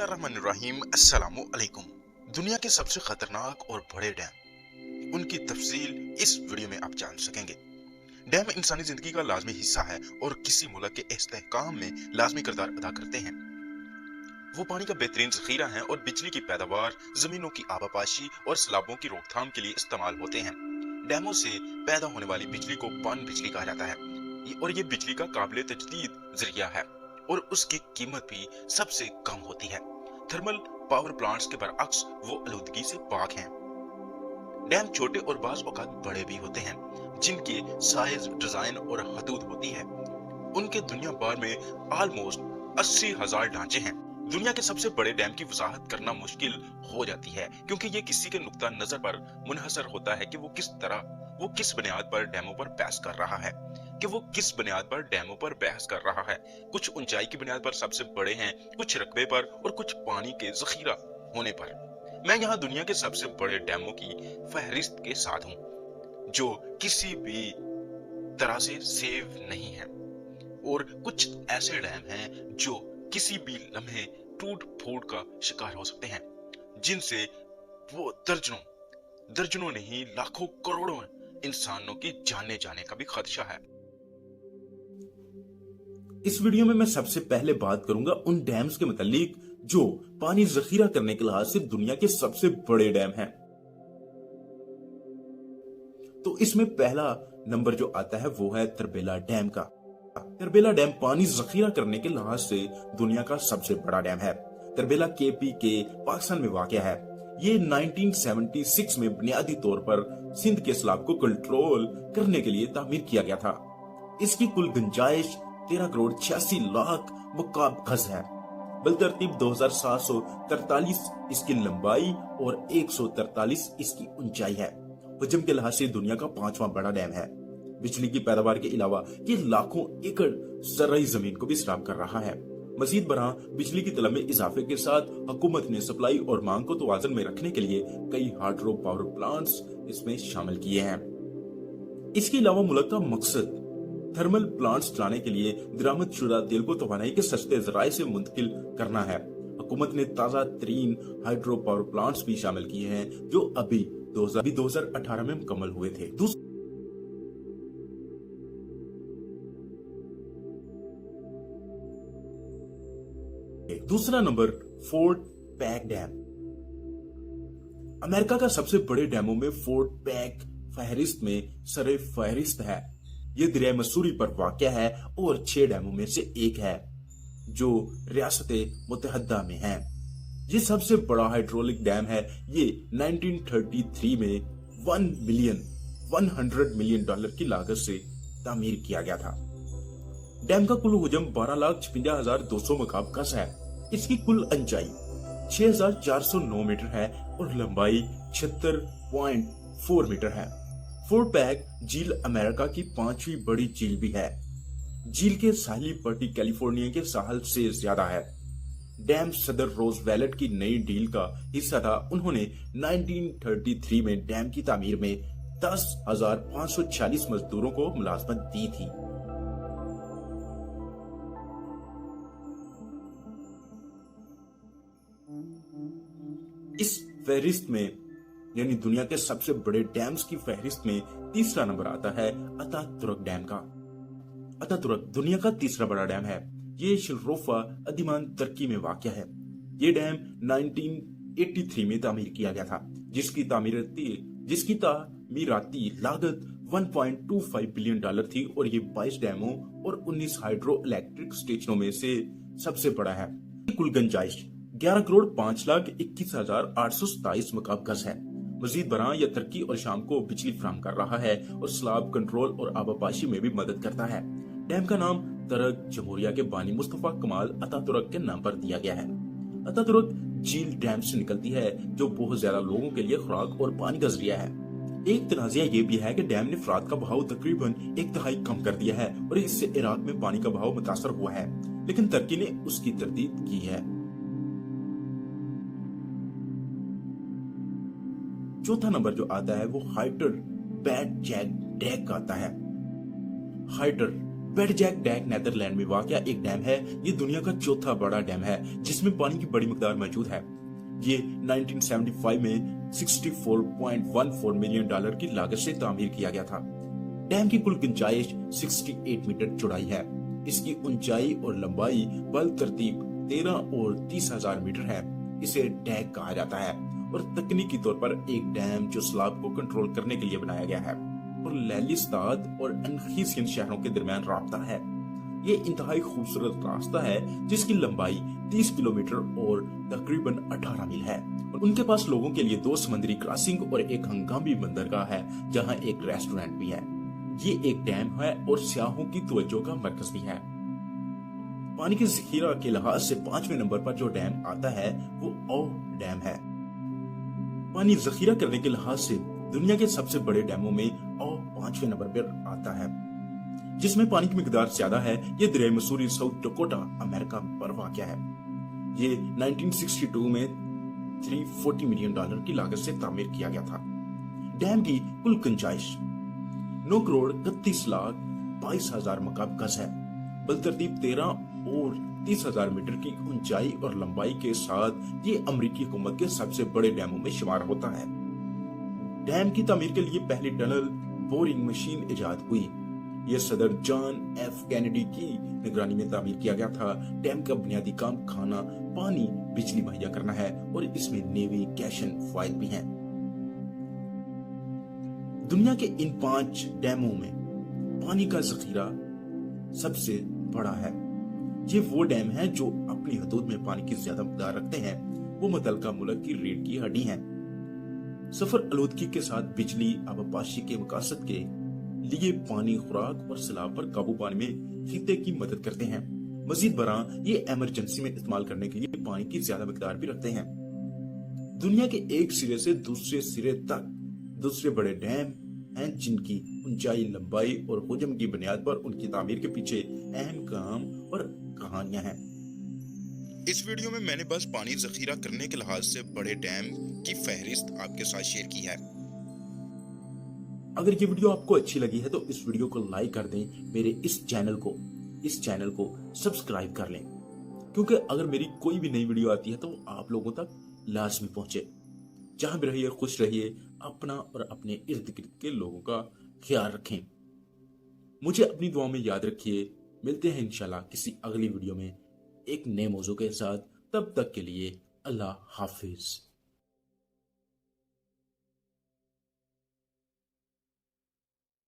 बिस्मिल्लाहिर्रहमानिर्रहीम। अस्सलामु अलैकुम। दुनिया के सबसे खतरनाक और बड़े डैम, उनकी तफसील इस वीडियो में आप जान सकेंगे। डैम इंसानी जिंदगी का लाजमी हिस्सा है और किसी मुल्क के इस्तेहकाम में लाजमी किरदार अदा करते हैं। वो पानी का बेहतरीन जखीरा है और बिजली की पैदावार, जमीनों की आबापाशी और सैलाबों की रोकथाम के लिए इस्तेमाल होते हैं। डैमों से पैदा होने वाली बिजली को पन बिजली कहा जाता है और ये बिजली का काबिल तजदीद जरिया है और उसकी कीमत भी सबसे कम होती है। थर्मल पावर प्लांट्स के बरअक्स वो आलूदगी से पाक हैं। डैम छोटे और बाज़ औक़ात बड़े भी होते हैं, जिनके साइज, डिजाइन और हदूद होती है। उनके दुनिया भर में ऑलमोस्ट 80,000 ढांचे हैं। दुनिया के सबसे बड़े डैम की वजाहत करना मुश्किल हो जाती है, क्योंकि ये किसी के नुक्ता नजर पर मुनहसर होता है कि वो किस बुनियाद पर डैमों पर बहस कर रहा है कुछ ऊंचाई की बुनियाद पर सबसे बड़े हैं, कुछ रकबे पर और कुछ पानी के जखीरा होने पर। मैं यहाँ दुनिया के सबसे बड़े डैमों की फहरिस्त के साथ हूँ, जो किसी भी तरह से सेव नहीं है, और कुछ ऐसे डैम हैं जो किसी भी लम्हे टूट फूट का शिकार हो सकते हैं, जिनसे वो दर्जनों नहीं लाखों करोड़ों इंसानों की जाने जाने का भी खदशा है। इस वीडियो में मैं सबसे पहले बात करूंगा उन डैम्स के मुतालिक जो पानी जखीरा करने के लिहाज से दुनिया के सबसे बड़े डैम हैं। तो इसमें पहला नंबर जो आता है वो है तरबेला डैम का। तरबेला डैम पानी जखीरा करने के लिहाज से दुनिया का सबसे बड़ा डैम है। तरबेला KPK पाकिस्तान में वाक़या है। ये 1976 में बुनियादी तौर पर सिंध के सैलाब को कंट्रोल करने के लिए तामीर किया गया था। इसकी कुल गुंजाइश 13 करोड़ 86 लाख मुकाब गज है। बलतरतीब 2743 इसकी लंबाई और 143 इसकी ऊंचाई है। हजम के लिहाज से दुनिया का 5वां बड़ा डैम है। बिजली की पैदावार के अलावा ये लाखों एकड़ ज़राई जमीन को भी सैराब कर रहा है। मजीद बरआं बिजली की तलब में इजाफे के साथ हुकूमत ने सप्लाई और मांग को तवाज़ुन में रखने के लिए कई हाइड्रो पावर प्लांट्स इसमें शामिल किए हैं। इसके अलावा मुल्क का मकसद थर्मल प्लांट्स चलाने के लिए दरामद शुदा तेल को तवानाई के सस्ते जराए से मुंतकिल करना है। हुकूमत ने ताज़ा तरीन हाइड्रो पावर प्लांट्स भी शामिल किए हैं, जो अभी 2018 में मुकम्मल हुए थे। दूसरा number fort pack dam. America का सबसे बड़े डैमों में फोर्ट पैक फहरिस्त में सरे फहरिस्त है। यह दरिया मसूरी पर वाक़या है और 6 डैमों में से एक है, जो रियासत मुत्तहदा में है। ये सबसे बड़ा हाइड्रोलिक डैम है। ये 1933 में $100 मिलियन की लागत से तामीर किया गया था। डैम का कुल हुजम 12,56,200 मकाब गज है। इसकी कुल ऊंचाई 6,409 मीटर है और लंबाई 76.4 मीटर है। फोर्ट पैक झील अमेरिका की 5वीं बड़ी झील भी है। झील के साहिली पट्टी कैलिफोर्निया के साहल से ज्यादा है। डैम सदर रोजवेल्ट की नई डील का हिस्सा था। उन्होंने 1933 में डैम की तामीर में 10,546 मजदूरों को मुलाजमत दी थी। इस फहरिस्त में यानी दुनिया के सबसे बड़े डैम्स की फहरिस्त में तीसरा नंबर आता है अतातुर्क डैम का। अतातुर्क दुनिया का तीसरा बड़ा डैम है। ये शिलरोफा अधिमान तुर्की में वाक़या है। ये डैम 1983 में तामीर किया गया था, जिसकी तामीराती लागत $1.25 बिलियन थी और ये 22 डैमों और 19 हाइड्रो इलेक्ट्रिक स्टेशनों में से सबसे बड़ा है। कुल गुंजाइश 11 करोड़ 5,21,827 मकाब गज है। मजीद बरआं यह तुर्की और शाम को बिजली फराहम कर रहा है और सैलाब कंट्रोल और आबापाशी में भी मदद करता है। डैम का नाम तुर्क जमहूरिया के बानी मुस्तफा कमाल अतातुर्क के नाम पर दिया गया है। अतातुर्क झील डैम से निकलती है, जो बहुत ज्यादा लोगों के लिए खुराक और पानी का जरिया है। एक तनाज़िया ये भी है कि डैम ने फरात का बहाव तकरीबन 1/3 कम कर दिया है और इससे इराक में पानी का बहाव मुतासर हुआ है, लेकिन तुर्की ने उसकी तरदीद की है। चौथा नंबर जो आता है वो हाइटर बैट जैक डेक का आता है। हाइटर बेडजैक डैक नेदरलैंड में वाक़या एक डैम है। ये दुनिया का चौथा बड़ा डैम है जिसमें पानी की बड़ी मकदार मौजूद है। ये 1975 में $64.14 मिलियन की लागत से तामीर किया गया था। डैम की कुल गुंजाइश 68 मीटर चौड़ाई है। इसकी ऊंचाई और लंबाई बल तरतीब 13 और 30,000 मीटर है। इसे डैक कहा जाता है और तकनीकी तौर पर एक डैम जो सैलाब को कंट्रोल करने के लिए बनाया गया है और लैलिस्ताद और अनखीसियन शहरों के दरमियान रास्ता है। ये इंतहाई खूबसूरत रास्ता है जिसकी लंबाई 30 किलोमीटर और तकरीबन 18 मील है। उनके पास लोगों के लिए 2 समुद्री क्रॉसिंग और एक हंगामी बंदरगाह है जहां एक रेस्टोरेंट भी है। ये एक डैम है और सियाहों की तवज्जो का मरकज भी है। पानी के जखीरा के लिहाज से 5वें नंबर पर जो डैम आता है वो ओ डैम है। पानी जखीरा करने के लिहाज से दुनिया के सबसे बड़े डैमों में ओ 5वें नंबर पर आता है, जिसमें पानी की मिकदार ज्यादा है। ये दरिया मसूरी साउथ डकोटा अमेरिका पर वाक़या है। ये 1962 में $340 मिलियन की लागत से तामीर किया गया था। डैम की कुल गुंजाइश 9,31,22,000 मकाब गज है। बलतरतीब 13 और 30,000 मीटर की ऊंचाई और लंबाई के साथ ये अमेरिकी हुकूमत के सबसे बड़े डैमों में शुमार होता है। डैम की तामीर के लिए पहली टनल बोरिंग मशीन इजाद हुई। यह सदर जॉन एफ कैनेडी की निगरानी में तामीर किया गया था। डैम का बुनियादी काम खाना, पानी, बिजली मुहैया करना है और इसमें नेविगेशन फाइल भी हैं। दुनिया के इन 5 डैमों में पानी का जखीरा सबसे बड़ा है। ये वो डैम है जो अपनी हदूद में पानी की ज्यादा मकदार रखते हैं। वो मुतलका मुल्क की रीढ़ की हड्डी हैं। सफर आलूदगी के साथ बिजली, आबपाशी के मकासद के लिए पानी, खुराक और सैलाब पर काबू पाने में खित्ते की मदद करते हैं। मजीद बरां ये इमरजेंसी में इस्तेमाल करने के लिए पानी की ज्यादा मकदार भी रखते हैं। दुनिया के एक सिरे से दूसरे सिरे तक दूसरे बड़े डैम हैं जिनकी ऊंचाई, लंबाई और हुजम की बुनियाद पर उनकी तामीर के पीछे अहम काम और कहानियां हैं। इस वीडियो में मैंने बस पानी जखीरा करने के लिहाज से बड़े डैम की फहरिस्त आपके साथ शेयर की है। अगर ये वीडियो आपको अच्छी लगी है तो इस वीडियो को लाइक कर दें। मेरे इस चैनल को सब्सक्राइब कर लें, क्योंकि अगर मेरी कोई भी नई वीडियो आती है तो आप लोगों तक लाजमी पहुंचे। जहां भी रहिए खुश रहिए, अपना और अपने इर्द गिर्द के लोगों का ख्याल रखें। मुझे अपनी दुआ में याद रखिए। मिलते हैं इंशाल्लाह किसी अगली वीडियो में एक नए मौजू के साथ। तब तक के लिए अल्लाह हाफिज।